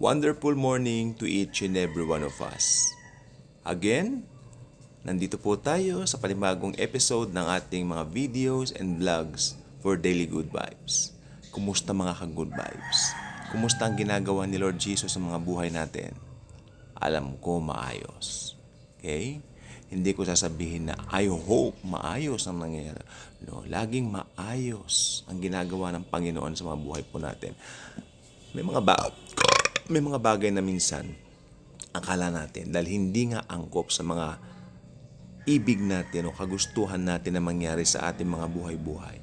Wonderful morning to each and every one of us. Again, nandito po tayo sa panibagong episode ng ating mga videos and vlogs for Daily Good Vibes. Kumusta mga ka-good vibes? Kumusta ang ginagawa ni Lord Jesus sa mga buhay natin? Alam ko maayos. Okay? Hindi ko sasabihin na I hope maayos ang nangyayari. No, laging maayos ang ginagawa ng Panginoon sa mga buhay po natin. May mga bagay na minsan akala natin dahil hindi nga angkop sa mga ibig natin o kagustuhan natin na mangyari sa ating mga buhay-buhay.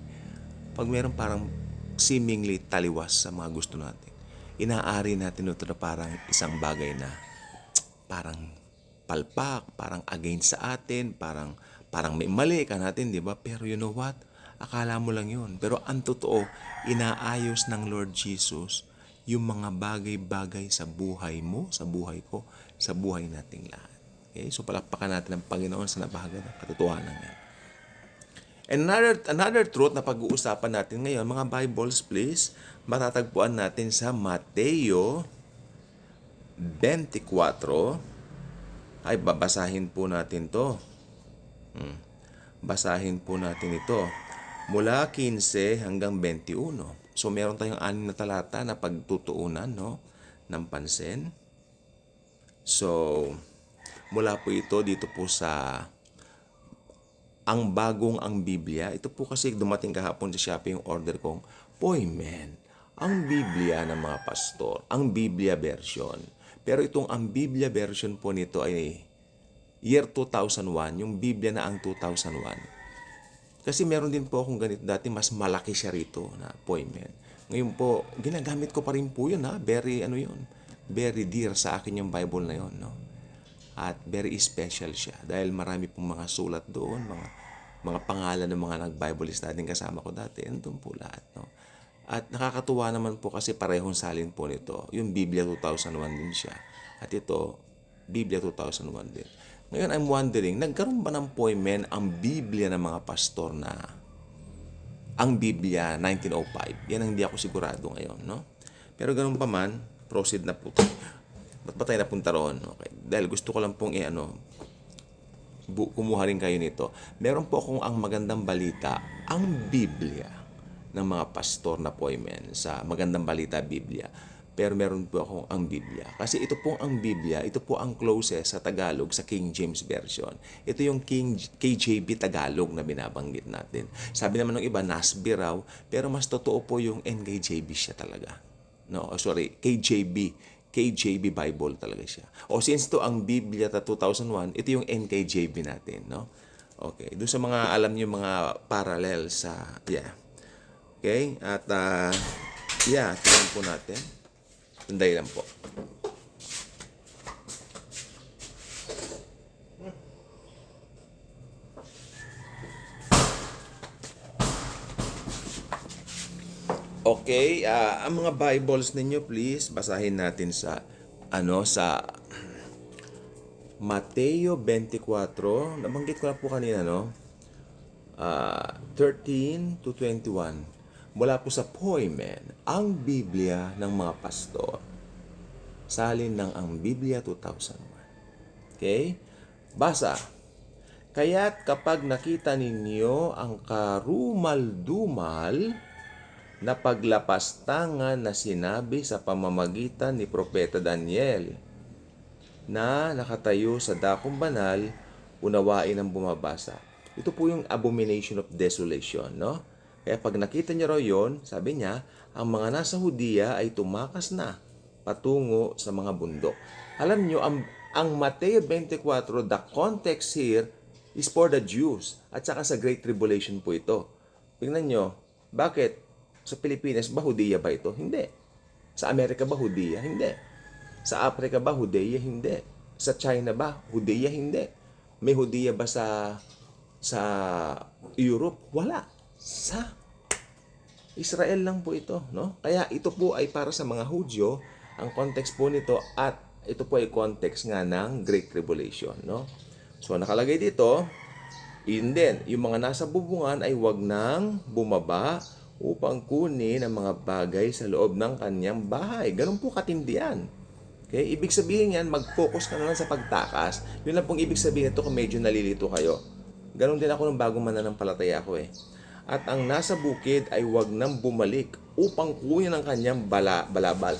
Pag meron parang seemingly taliwas sa mga gusto natin, inaari natin ito na parang isang bagay na parang palpak, parang against sa atin, parang may mali ka natin, di ba? Pero you know what? Akala mo lang yun. Pero ang totoo, inaayos ng Lord Jesus yung mga bagay-bagay sa buhay mo, sa buhay ko, sa buhay nating lahat. Okay? So palakpakan natin ang Panginoon sa napakagandang katotohanan niya. And another truth na pag-uusapan natin ngayon, mga Bibles please, matatagpuan natin sa Mateo 24. Ay, babasahin po natin to. Basahin po natin ito. Mula 15 hanggang 21. So, meron tayong 6 na talata na pagtutuunan, no, ng pansin. So, mula po ito dito po sa ang Biblia. Ito po kasi dumating kahapon sa Shopee yung order kong Poymen. Ang Biblia ng mga pastor. Ang Biblia version. Pero itong ang Biblia version po nito ay year 2001. Yung Biblia na ang 2001. Kasi meron din po akong ganito dati, mas malaki siya rito na Poymen. Ngayon po, ginagamit ko pa rin po yun ha. Very dear sa akin yung Bible na yun, no? At very special siya dahil marami pong mga sulat doon, mga pangalan ng mga nag-Bible study kasama ko dati. Andun po lahat, no? At nakakatuwa naman po kasi parehong salin po nito. Yung Biblia 2001 din siya. At ito, Biblia 2001 din. Ngayon, I'm wondering, nagkaroon ba ng Poymen ang Biblia ng mga pastor na ang Biblia 1905? Yan ang hindi ako sigurado ngayon, no? Pero ganun pa man, proceed na po. Ba't ba tayo napunta roon? Okay. Dahil gusto ko lang pong kumuha rin kayo nito. Meron po akong ang magandang balita, ang Biblia ng mga pastor na Poymen sa Magandang Balita Biblia. Pero meron po akong ang Biblia. Kasi ito pong ang Biblia, ito po ang closest sa Tagalog sa King James Version. Ito yung KJV Tagalog na binabanggit natin. Sabi naman ng iba, NASB raw, pero mas totoo po yung NKJV siya talaga. No, sorry, KJV Bible talaga siya. O since to ang Biblia ta 2001, ito yung NKJV natin, no? Okay, doon sa mga alam niyo mga parallel sa Okay? At tingnan po natin. Sandali lang po. Okay, ang mga Bibles ninyo please, basahin natin sa Mateo 24. Nabanggit ko na po kanina, no? 13 to 21. Mula po sa Poymen, ang Biblia ng mga pastor. Salin ng ang Biblia 2001. Okay? Basa. Kaya't kapag nakita ninyo ang karumal-dumal na paglapastangan na sinabi sa pamamagitan ni Propeta Daniel na nakatayo sa dakong banal, unawain ang bumabasa. Ito po yung abomination of desolation, no? Kaya pag nakita niyo raw yun, sabi niya, ang mga nasa Hudiya ay tumakas na patungo sa mga bundok. Alam niyo, ang Mateo 24, the context here is for the Jews at saka sa Great Tribulation po ito. Tingnan niyo, bakit? Sa Pilipinas ba Hudiya ba ito? Hindi. Sa Amerika ba Hudiya? Hindi. Sa Africa ba Hudiya? Hindi. Sa China ba Hudiya? Hindi. May Hudiya ba sa Europe? Wala. Sa Israel lang po ito, no? Kaya ito po ay para sa mga Hudyo, ang context po nito, at ito po ay context nga ng Great Tribulation, no? So nakalagay dito, yun din, yung mga nasa bubungan ay wag nang bumaba upang kunin ang mga bagay sa loob ng kanyang bahay. Ganun po katindi yan. Okay? Ibig sabihin yan, mag-focus ka na lang sa pagtakas. Yun lang pong ibig sabihin ito kung medyo nalilito kayo. Ganon din ako nung bagong mananampalataya ko eh. At ang nasa bukid ay wag nang bumalik upang kunin ang kanyang balabal.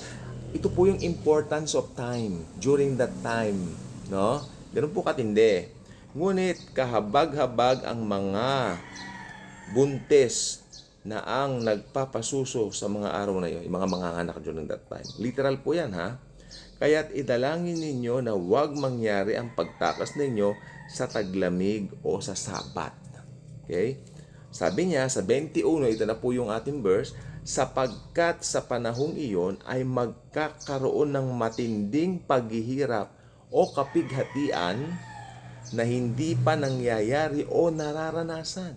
Ito po yung importance of time during that time. No? Ganun po katindi. Ngunit kahabag-habag ang mga buntis na ang nagpapasuso sa mga araw na yun, yung mga manganganak during that time. Literal po yan ha. Kaya't idalangin ninyo na huwag mangyari ang pagtakas ninyo sa taglamig o sa sabat. Okay? Sabi niya sa 21, ito na po yung ating verse, sapagkat sa panahong iyon ay magkakaroon ng matinding paghihirap o kapighatian na hindi pa nangyayari o nararanasan.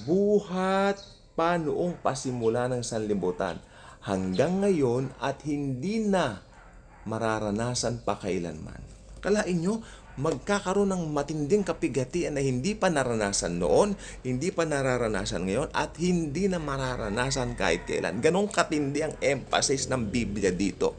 Buhat pa noong pasimula ng sanlibutan hanggang ngayon at hindi na mararanasan pa kailanman. Kalain nyo, magkakaroon ng matinding kapighatian na hindi pa naranasan noon, hindi pa nararanasan ngayon, at hindi na mararanasan kahit kailan. Ganong katindi ang emphasis ng Biblia dito.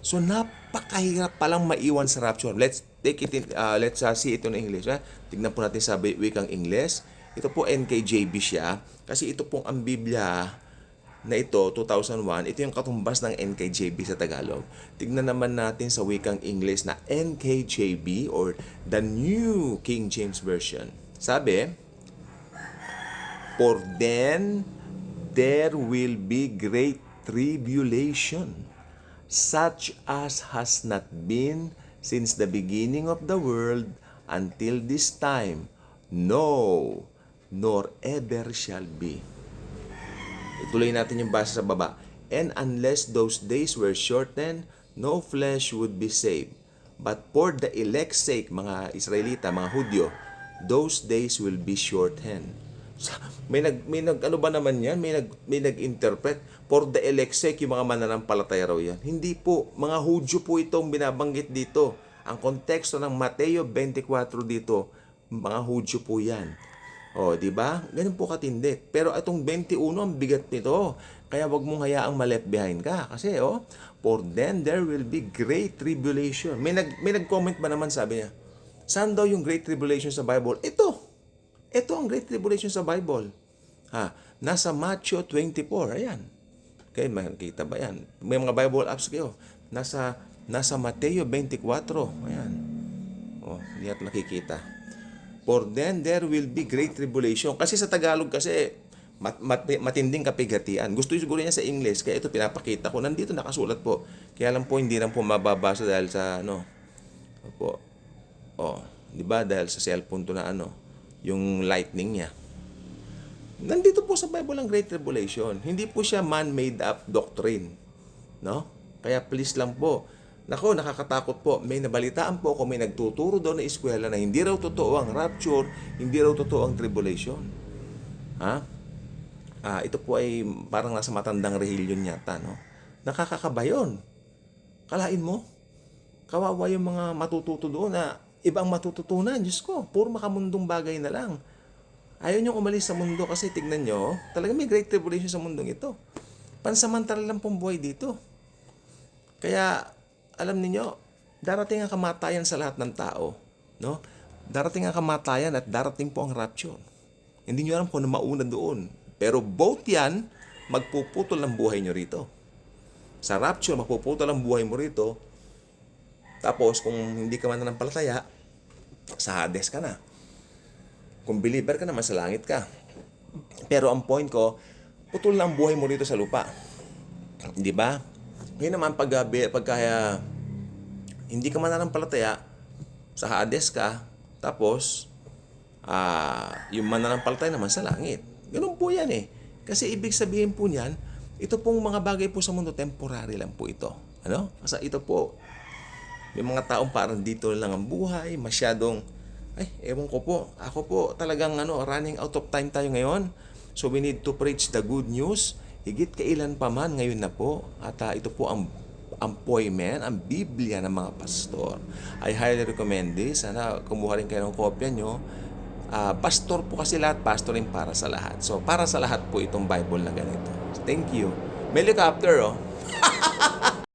So napakahirap palang maiwan sa rapture. Let's take it in, let's see ito in English. Tignan po natin sa wikang English. Ito po NKJV siya kasi ito pong ang Biblia na ito 2001, ito yung katumbas ng NKJV sa Tagalog. Tignan naman natin sa wikang English na NKJV or the New King James Version. Sabi, for then there will be great tribulation, such as has not been since the beginning of the world until this time, no, nor ever shall be. Ituloy natin yung basa sa baba. And unless those days were shortened, no flesh would be saved. But for the elect's sake, mga Israelita, mga Hudyo, those days will be shortened. May nag ano ba naman yan? May nag-interpret. For the elect's sake, yung mga mananampalataya raw yan. Hindi po. Mga Hudyo po itong binabanggit dito. Ang konteksto ng Mateo 24 dito, mga Hudyo po yan. O, di ba? Ganun po katindi. Pero itong 21, ang bigat nito. Kaya wag mong hayaang ma-left behind ka. Kasi, for then there will be great tribulation. May nag-comment ba naman, sabi niya, saan daw yung great tribulation sa Bible? Ito ang great tribulation sa Bible. Nasa Matthew 24. Ayan. Okay, makikita ba yan? May mga Bible apps kayo. Nasa Mateo 24. Ayan. Hindi natin nakikita. For then there will be great tribulation. Kasi sa Tagalog kasi matinding kapighatian. Gusto siguro niya sa English, kaya ito pinapakita ko. Nandito nakasulat po. Kaya lang po hindi lang po mababasa dahil sa di ba? Dahil sa cellphone to na yung lightning niya. Nandito po sa Bible ang great tribulation. Hindi po siya man-made up doctrine, no? Kaya please lang po. Nako, nakakatakot po. May nabalitaan po ako, may nagtuturo daw na eskwela na hindi raw totoo ang rapture, hindi raw totoo ang tribulation. Ito po ay parang nasa matandang rehilyon yata, no? Nakakakaba yun. Kalain mo, kawawa yung mga matututo doon na ibang matututunan. Diyos ko, puro makamundong bagay na lang. Ayaw niyong umalis sa mundo kasi tignan nyo, talaga may great tribulation sa mundong ito. Pansamantala lang pong buhay dito. Kaya, alam niyo, darating ang kamatayan sa lahat ng tao, no? Darating ang kamatayan at darating po ang rapture. Hindi niyo alam kung ano mauna doon. Pero both yan, magpuputol ang buhay niyo rito. Sa rapture, magpuputol ang buhay mo rito. Tapos, kung hindi ka mananampalataya, sa Hades ka na. Kung believer ka naman, sa langit ka. Pero ang point ko, putol na ang buhay mo rito sa lupa. Di ba? Ngayon naman, pagka hindi ka mananampalataya, sa Hades ka, tapos, yung mananampalataya naman sa langit. Ganun po yan eh. Kasi ibig sabihin po niyan, ito pong mga bagay po sa mundo, temporary lang po ito. Kasi ito po, may mga taong parang dito lang ang buhay, masyadong, ewan ko po, ako po talagang running out of time tayo ngayon. So we need to preach the good news. Higit kailan pa man ngayon na po. At ito po ang appointment, ang Biblia ng mga pastor. I highly recommend this. Sana kumuha rin kayo ng kopya nyo. Pastor po kasi lahat, pastor rin para sa lahat. So para sa lahat po itong Bible na ganito. Thank you. May helicopter